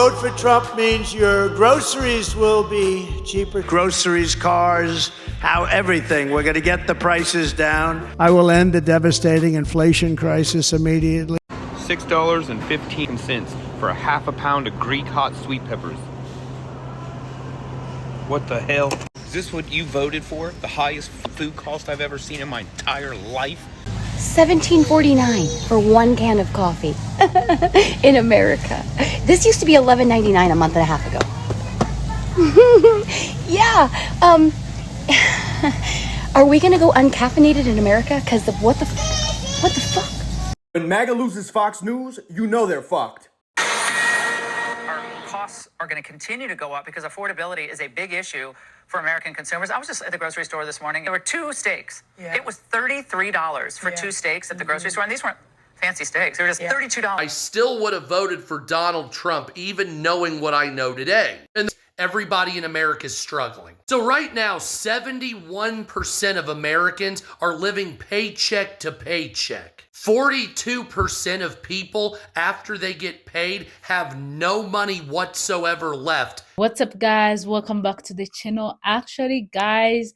Vote for Trump means your groceries will be cheaper. Groceries, cars, everything. We're going to get the prices down. I will end the devastating inflation crisis immediately. $6.15 for a half a pound of Greek hot sweet peppers. What the hell? Is this what you voted for? The highest food cost I've ever seen in my entire life? $17.49 for one can of coffee in America. This used to be $11.99 a month and a half ago. Yeah. Are we gonna go uncaffeinated in America? Cause what the fuck? When MAGA loses Fox News, you know they're fucked. Our costs are going to continue to go up because affordability is a big issue for American consumers. I was just at the grocery store this morning. There were 2 steaks. Yeah. It was $33 for 2 steaks at the grocery store. And these weren't fancy steaks. They were just $32. I still would have voted for Donald Trump, even knowing what I know today. And everybody in America is struggling. So right now, 71% of Americans are living paycheck to paycheck. 42% of people, after they get paid, have no money whatsoever left. What's up, guys? Welcome back to the channel. Actually, guys,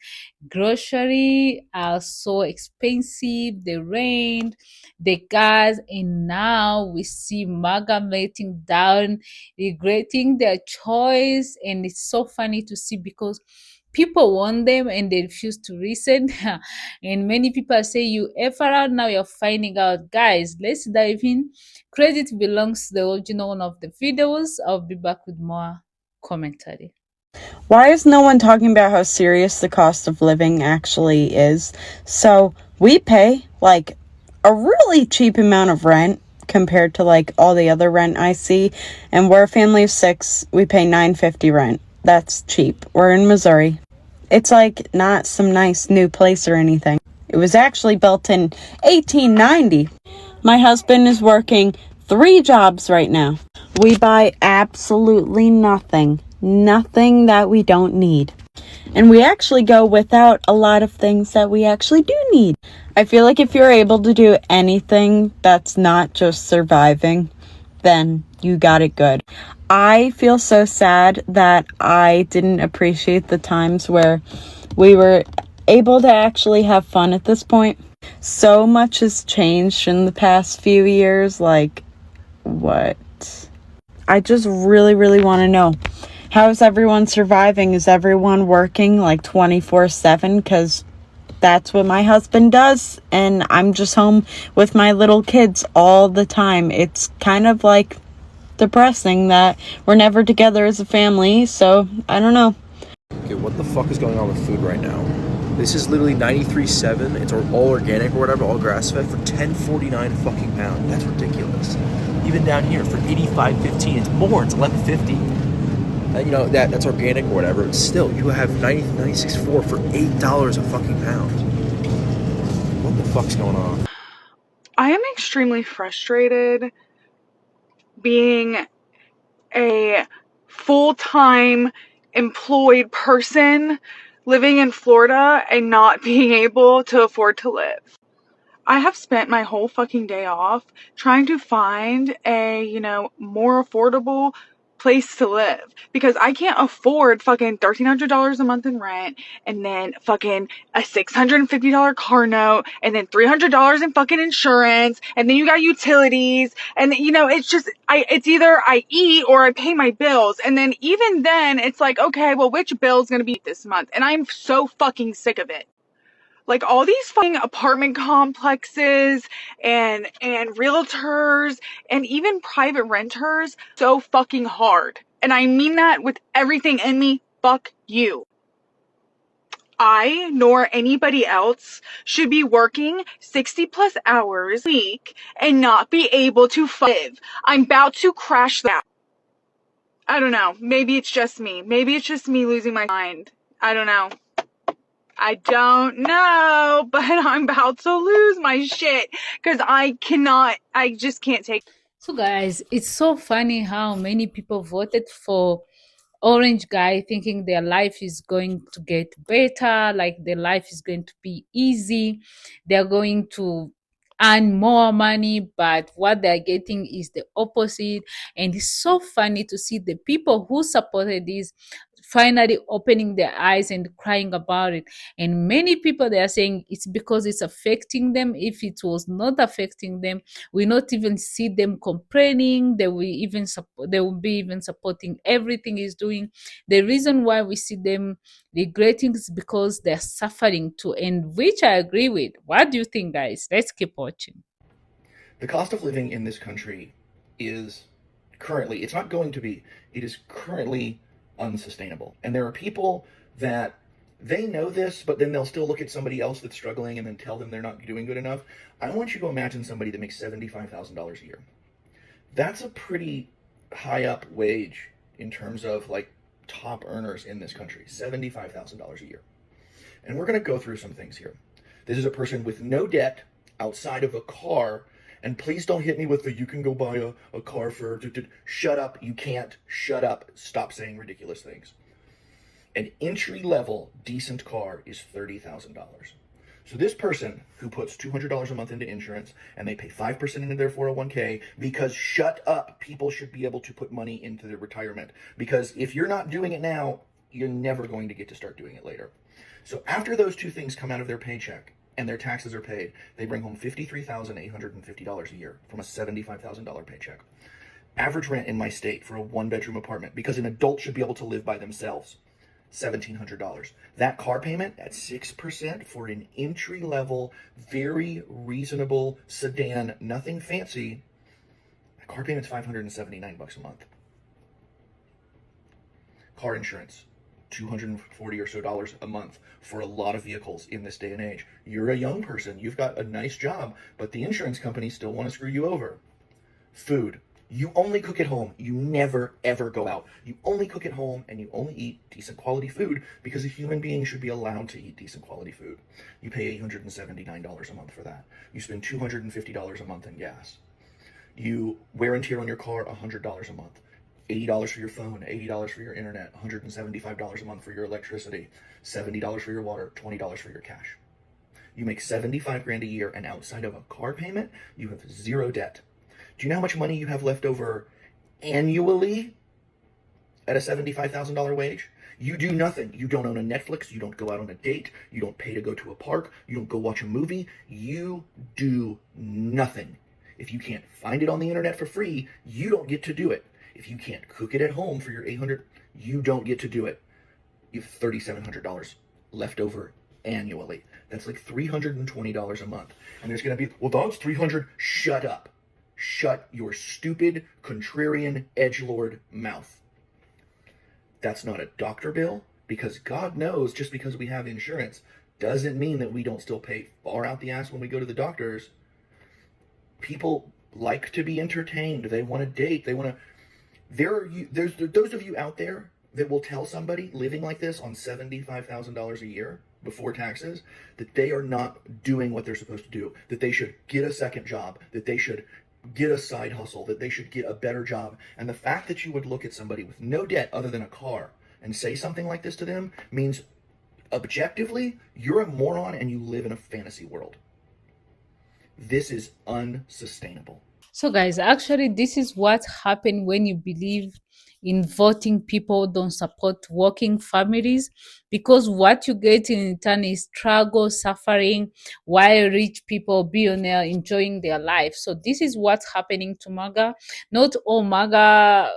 grocery are so expensive. They rained, the gas, and now we see MAGA melting down, regretting their choice. And it's so funny to see because people want them and they refuse to listen. And many people say, you F around, now you're finding out. Guys, let's dive in. Credit belongs to the original one of the videos. I'll be back with more commentary. Why is no one talking about how serious the cost of living actually is? So we pay like a really cheap amount of rent compared to like all the other rent I see. And we're a family of 6. We pay $9.50 rent. That's cheap. We're in Missouri. It's like not some nice new place or anything. It was actually built in 1890. My husband is working 3 jobs right now. We buy absolutely nothing. Nothing that we don't need. And we actually go without a lot of things that we actually do need. I feel like if you're able to do anything that's not just surviving, then you got it good. I feel so sad that I didn't appreciate the times where we were able to actually have fun at this point. So much has changed in the past few years. Like, what? I just really want to know. How is everyone surviving? Is everyone working like 24/7? Because that's what my husband does. And I'm just home with my little kids all the time. It's kind of like depressing that we're never together as a family. So I don't know. Okay, what the fuck is going on with food right now? This is literally 93.7. It's all organic or whatever, all grass fed for $10.49 fucking pound. That's ridiculous. Even down here for $85.15, it's more. It's $11.50. You know that's organic or whatever. It's still, you have 96.4 for $8 a fucking pound. What the fuck's going on? I am extremely frustrated being a full-time employed person living in Florida and not being able to afford to live. I have spent my whole fucking day off trying to find a, more affordable place to live because I can't afford fucking $1,300 a month in rent and then fucking a $650 car note and then $300 in fucking insurance and then you got utilities and it's just it's either I eat or I pay my bills and then even then it's like, okay, well, which bill's gonna be this month? And I'm so fucking sick of it. Like all these fucking apartment complexes and realtors and even private renters, so fucking hard. And I mean that with everything in me. Fuck you. I, nor anybody else, should be working 60 plus hours a week and not be able to live. I'm about to crash that. I don't know. Maybe it's just me. Maybe it's just me losing my mind. I don't know. But I'm about to lose my shit because I just can't take it. So guys, it's so funny how many people voted for orange guy thinking their life is going to get better, like their life is going to be easy, they're going to earn more money, but what they're getting is the opposite. And it's so funny to see the people who supported this finally opening their eyes and crying about it. And many people, they are saying it's because it's affecting them. If it was not affecting them, we not even see them complaining. They will be even supporting everything he's doing. The reason why we see them regretting is because they're suffering too, and which I agree with. What do you think, guys? Let's keep watching. The cost of living in this country is currently, it's not going to be, it is currently unsustainable. And there are people that they know this, but then they'll still look at somebody else that's struggling and then tell them they're not doing good enough. I want you to imagine somebody that makes $75,000 a year. That's a pretty high up wage in terms of like top earners in this country, $75,000 a year. And we're going to go through some things here. This is a person with no debt outside of a car. And please don't hit me with the, you can go buy a car for, shut up, you can't, shut up, stop saying ridiculous things. An entry-level decent car is $30,000. So this person who puts $200 a month into insurance and they pay 5% into their 401k because shut up, people should be able to put money into their retirement. Because if you're not doing it now, you're never going to get to start doing it later. So after those two things come out of their paycheck, and their taxes are paid, they bring home $53,850 a year from a $75,000 paycheck. Average rent in my state for a one-bedroom apartment, because an adult should be able to live by themselves, $1,700. That car payment at 6% for an entry-level, very reasonable sedan, nothing fancy, that car payment's $579 a month. Car insurance, $240 or so a month for a lot of vehicles in this day and age. You're a young person, you've got a nice job, but the insurance companies still want to screw you over. Food. You only cook at home. You never, ever go out. You only cook at home and you only eat decent quality food because a human being should be allowed to eat decent quality food. You pay $879 a month for that. You spend $250 a month in gas. You wear and tear on your car $100 a month. $80 for your phone, $80 for your internet, $175 a month for your electricity, $70 for your water, $20 for your cash. You make 75 grand a year, and outside of a car payment, you have zero debt. Do you know how much money you have left over annually at a $75,000 wage? You do nothing. You don't own a Netflix. You don't go out on a date. You don't pay to go to a park. You don't go watch a movie. You do nothing. If you can't find it on the internet for free, you don't get to do it. If you can't cook it at home for your $800, you don't get to do it. You have $3,700 left over annually. That's like $320 a month. And there's going to be, well, dog's $300. Shut up. Shut your stupid, contrarian, edgelord mouth. That's not a doctor bill, because God knows just because we have insurance doesn't mean that we don't still pay far out the ass when we go to the doctors. People like to be entertained. They want to date. They want to... There's those of you out there that will tell somebody living like this on $75,000 a year before taxes that they are not doing what they're supposed to do, that they should get a second job, that they should get a side hustle, that they should get a better job. And the fact that you would look at somebody with no debt other than a car and say something like this to them means objectively you're a moron and you live in a fantasy world. This is unsustainable. So, guys, actually, this is what happened when you believe in voting people don't support working families, because what you get in return is struggle, suffering, while rich people, billionaire, enjoying their life. So this is what's happening to MAGA. Not all MAGA,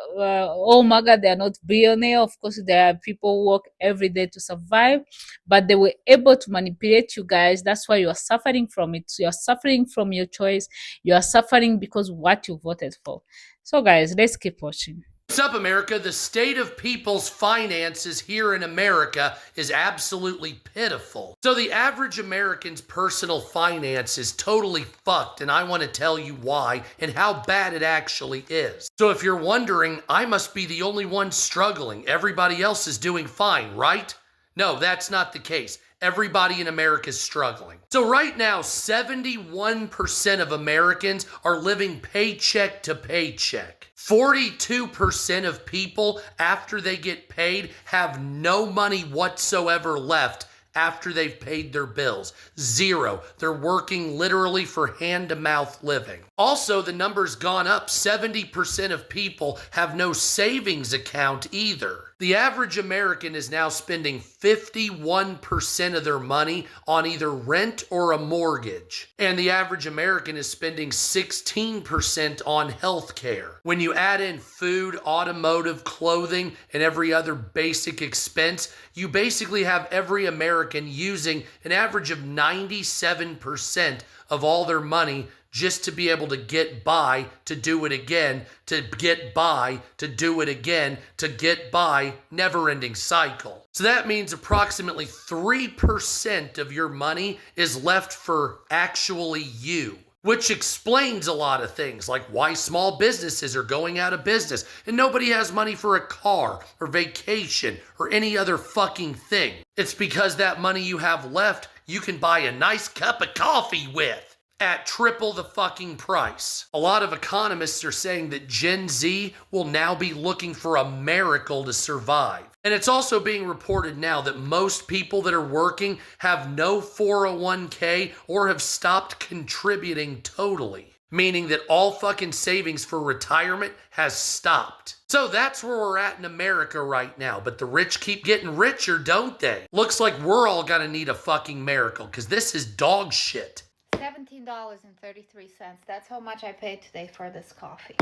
they are not billionaire. Of course, there are people who work every day to survive, but they were able to manipulate you guys. That's why you are suffering from it. So you are suffering from your choice. You are suffering because what you voted for. So, guys, let's keep watching. What's up, America? The state of people's finances here in America is absolutely pitiful. So the average American's personal finance is totally fucked, and I want to tell you why and how bad it actually is. So if you're wondering, I must be the only one struggling. Everybody else is doing fine, right? No, that's not the case. Everybody in America is struggling. So right now, 71% of Americans are living paycheck to paycheck. 42% of people, after they get paid, have no money whatsoever left after they've paid their bills. Zero. They're working literally for hand-to-mouth living. Also, the number's gone up. 70% of people have no savings account either. The average American is now spending 51% of their money on either rent or a mortgage. And the average American is spending 16% on health care. When you add in food, automotive, clothing, and every other basic expense, you basically have every American using an average of 97% of all their money just to be able to get by, to do it again, to get by, to do it again, to get by, never-ending cycle. So that means approximately 3% of your money is left for actually you, which explains a lot of things, like why small businesses are going out of business and nobody has money for a car or vacation or any other fucking thing. It's because that money you have left, you can buy a nice cup of coffee with at triple the fucking price. A lot of economists are saying that Gen Z will now be looking for a miracle to survive. And it's also being reported now that most people that are working have no 401k or have stopped contributing totally, meaning that all fucking savings for retirement has stopped. So that's where we're at in America right now, but the rich keep getting richer, don't they? Looks like we're all gonna need a fucking miracle, because this is dog shit. $17.33. That's how much I paid today for this coffee.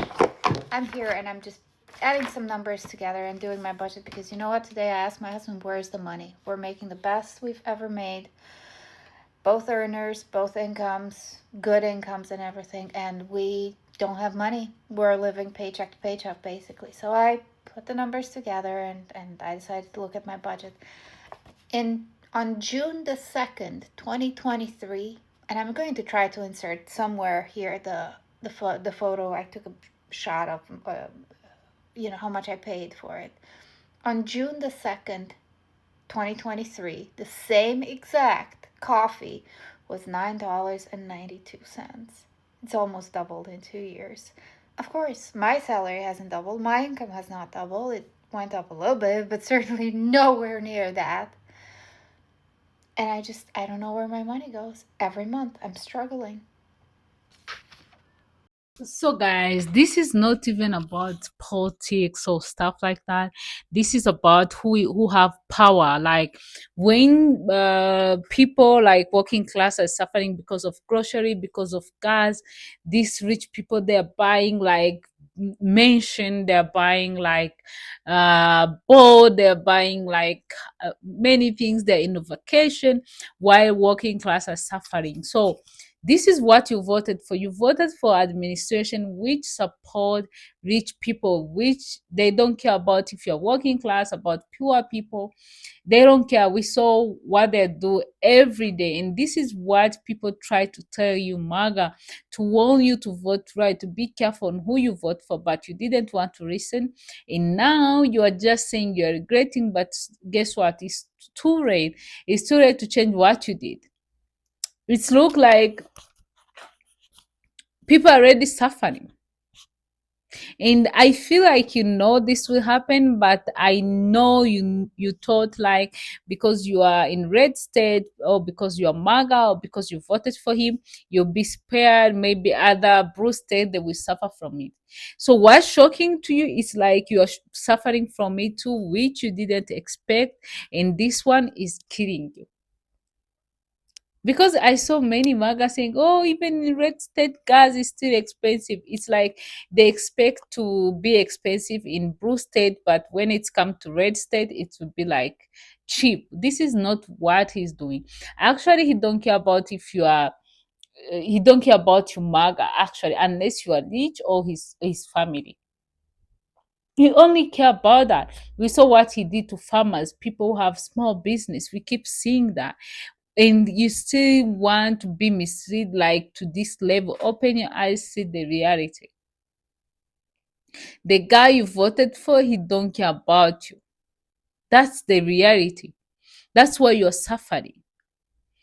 I'm here and I'm just adding some numbers together and doing my budget, because you know what? Today I asked my husband, where's the money? We're making the best we've ever made. Both earners, both incomes, good incomes and everything. And we don't have money. We're living paycheck to paycheck basically. So I put the numbers together and I decided to look at my budget. On June the 2nd, 2023, and I'm going to try to insert somewhere here the photo I took a shot of, how much I paid for it. On June the 2nd, 2023, the same exact coffee was $9.92. It's almost doubled in 2 years. Of course, my salary hasn't doubled. My income has not doubled. It went up a little bit, but certainly nowhere near that. And I don't know where my money goes. Every month, I'm struggling. So guys, this is not even about politics or stuff like that. This is about who have power. Like when people like working class are suffering because of grocery, because of gas, these rich people, they're buying like mansion, they're buying like boat, they're buying like many things, they're in a vacation, while working class are suffering. So this is what you voted for. You voted for administration which support rich people, which they don't care about if you're working class, about poor people. They don't care. We saw what they do every day. And this is what people try to tell you, MAGA, to warn you to vote right, to be careful on who you vote for, but you didn't want to listen. And now you are just saying you're regretting, but guess what? It's too late. It's too late to change what you did. It's look like people are already suffering. And I feel like this will happen, but I know you thought like because you are in red state or because you are MAGA or because you voted for him, you'll be spared. Maybe other blue state, they will suffer from it. So what's shocking to you is like you are suffering from it too, which you didn't expect, and this one is killing you. Because I saw many MAGA saying, oh, even in red state, gas is still expensive. It's like they expect to be expensive in blue state, but when it's come to red state, it would be like cheap. This is not what he's doing. Actually, he don't care about if you are, he don't care about you MAGA, actually, unless you are rich or his family. He only care about that. We saw what he did to farmers, people who have small business. We keep seeing that. And you still want to be misled like to this level. Open your eyes, see the reality. The guy you voted for, he don't care about you. That's the reality. That's why you're suffering.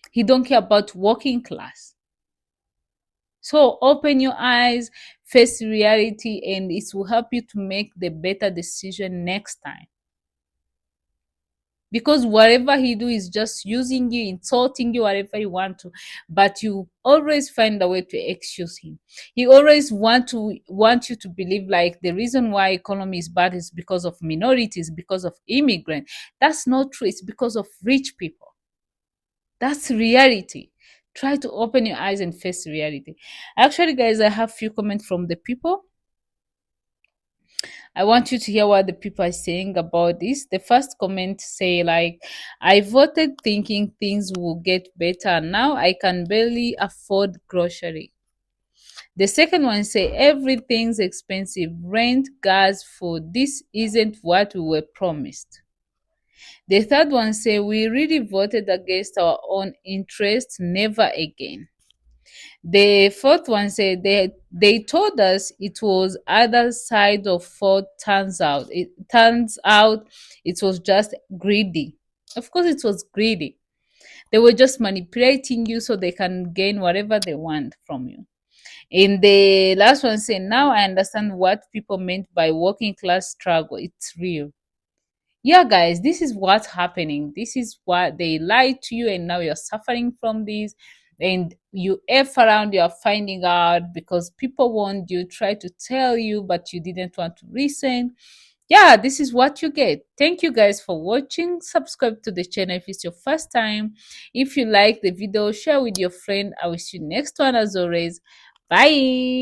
He don't care about working class. So open your eyes, face reality, and it will help you to make the better decision next time. because whatever he do is just using you, insulting you, whatever you want to, but you always find a way to excuse him. He always want you to believe like the reason why economy is bad is because of minorities, because of immigrants. That's not true. It's because of rich people. That's reality. Try to open your eyes and face reality. Actually, guys, I have few comments from the people. I want you to hear what the people are saying about this. The first comment say like, I voted thinking things will get better. Now I can barely afford grocery. The second one say everything's expensive. Rent, gas, food. This isn't what we were promised. The third one say we really voted against our own interests. Never again. The fourth one said they told us it was other side of Ford. Turns out it was just greedy. Of course it was greedy. They were just manipulating you so they can gain whatever they want from you. In the last one saying now I understand what people meant by working class struggle. It's real. Yeah, guys, this is what's happening. This is what they lied to you, and now you're suffering from this. And you F around, you're finding out because people warned you, try to tell you, but you didn't want to listen. Yeah, this is what you get. Thank you guys for watching. Subscribe to the channel if it's your first time. If you like the video, share with your friend. I will see you next one as always. Bye.